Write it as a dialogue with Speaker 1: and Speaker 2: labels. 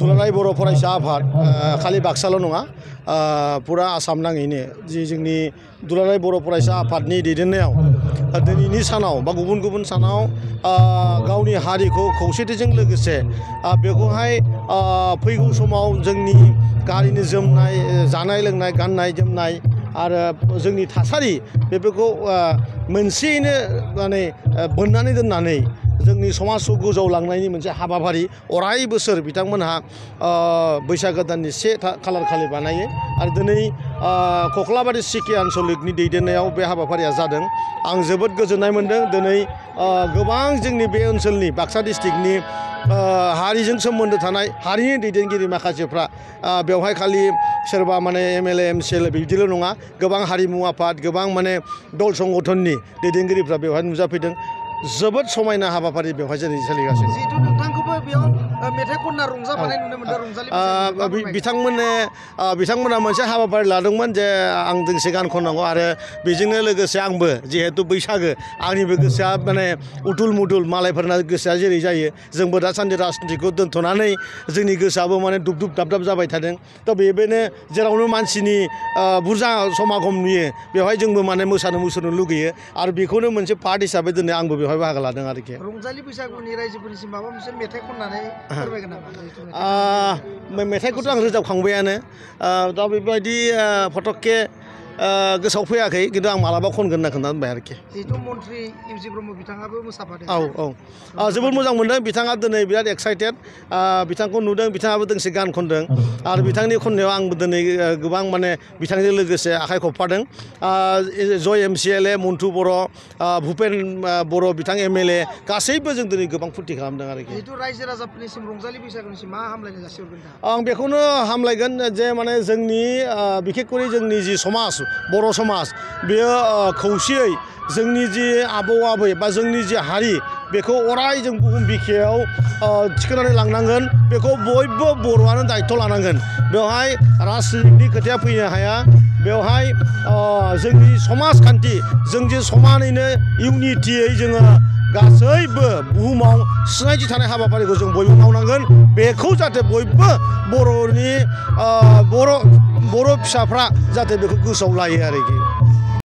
Speaker 1: दुलाराय बर' फरायसा आफाद खालि बाक्साल' नङा पुरा आसाम नाङैनो जि जोंनि दुलाराय बर' फरायसा आफादनि दैदेननायाव दिनैनि सानाव बा गुबुन गुबुन सानाव गावनि हारिखौ खौसेथिजों लोगोसे बेखौहाय फैगौ समाव जोंनि हारिनि जोमनाय जानाय लोंनाय गाननाय जोमनाय आरो जोंनि थासारि बेफोरखौ मोनसेयैनो माने बोननानै दोननानै जोंनि समाजखौ गोजौआव लांनायनि मोनसे हाबाफारि अराय बोसोर बिथांमोनहा बैसागो दाननि 1 खालार खालि बानायो आरो दिनै कख्लाबारि सिके आन्सलिकनि दैदेननायाव बे हाबाफारिया जादों। आं जोबोद गोजोननाय मोन्दों। दिनै गोबां जोंनि बे ओनसोलनि बाक्सा डिस्ट्रिक्टनि हारिजों सोमोन्दो थानाय हारिनि दैदेनगिरि माखासेफ्रा बेवहाय खालि सोरबा माने MLA MCLA बिदिल' नङा, गोबां हारिमु आफाद गोबां माने दल संगठननि दैदेनगिरिफ्रा बेवहाय नुजाफैदों। जोबोद समायना हाबाफारि बेवहाय जों सोलिगासिनो।
Speaker 2: जिहेतु नोंथांखौबो बेयाव मेथाइ खनना रंजाफानाय नुनो मोनदों रंजालि
Speaker 1: बिथांमोना मोनसे हाबाफारि लादोंमोन जे आं दोंसे गान खननांगौ आरो बेजोंनो लोगोसे आंबो जिहेतु बैसागो आंनिबो गोसोआ माने उथुल मुथुल मालायफोरना गोसोआ जेरै जायो जोंबो दासान्दि राजनितिखौ दोनथ'नानै जोंनि गोसोआबो माने दुब दुब दाब दाब जाबाय थादों। थ' बेबायदिनो जेरावनो मानसिनि बुरजा समागम नुयो बेवहाय जोंबो माने मोसानो मुसुरनो लुगैयो आरो बेखौनो मोनसे पार्ट हिसाबै दिनै आंबो बेवहाय बाहागो लादों आरोखि।
Speaker 2: रंजालि बैसागुनि रायजोफोरनिसिम माबा मोनसे मेथाइ खननानै फोरमायगोन नामा?
Speaker 1: मेथाइखौथ' आं रोजाबखांबायानो दा बेबायदि फटकके गोसोआव फैयाखै, खिन्थु आं मालाबा खनगोन होनना खोन्था होनबाय आरोखि।
Speaker 2: जिहेतु मन्त्रि इउजि ब्रह्म बिथाङाबो मोसाफादों।
Speaker 1: औ जोबोद मोजां मोनदों। बिथाङा दिनै बिराद एक्साइटेड। बिथांखौ नुदों, बिथाङाबो दोंसे गान खनदों आरो बिथांनि खननायाव आंबो दिनै गोबां माने बिथांजों लोगोसे आखाइ खबफादों। जय MCLA मन्टु बर', भुपेन बर' बिथां MLA गासैबो जों दिनै गोबां फुरथि खालामदों आरोखि।
Speaker 2: जिहेतु रायजो राजाफोरनिसिम रंजालि बैसागुनिसिम मा हामलायनाय जासिहरगोन दा?
Speaker 1: आं बेखौनो हामलायगोन जे माने जोंनि बिखेखकरि जोंनि जि समाज बर' समाज बेयो खौसेयै जोंनि जि आबौ आबै बा जोंनि जि हारि बेखौ अराय जों बुहुम बिखायाव थिखोनानै लांनांगोन। बेखौ बयबो बर'आनो दायथ' लानांगोन। बेवहाय राजनितिकनि खोथाया फैनो हाया। बेवहाय जोंनि समाजखान्थि जों जे समानैनो इउनिटियै जोङो गासैबो बुहुमाव सिनायथि थानाय हाबाफारिखौ जों बयबो मावनांगोन। बेखौ जाहाथे बयबो बर' फिसाफ्रा जाहाथे बेखौ गोसोआव लायो आरोखि।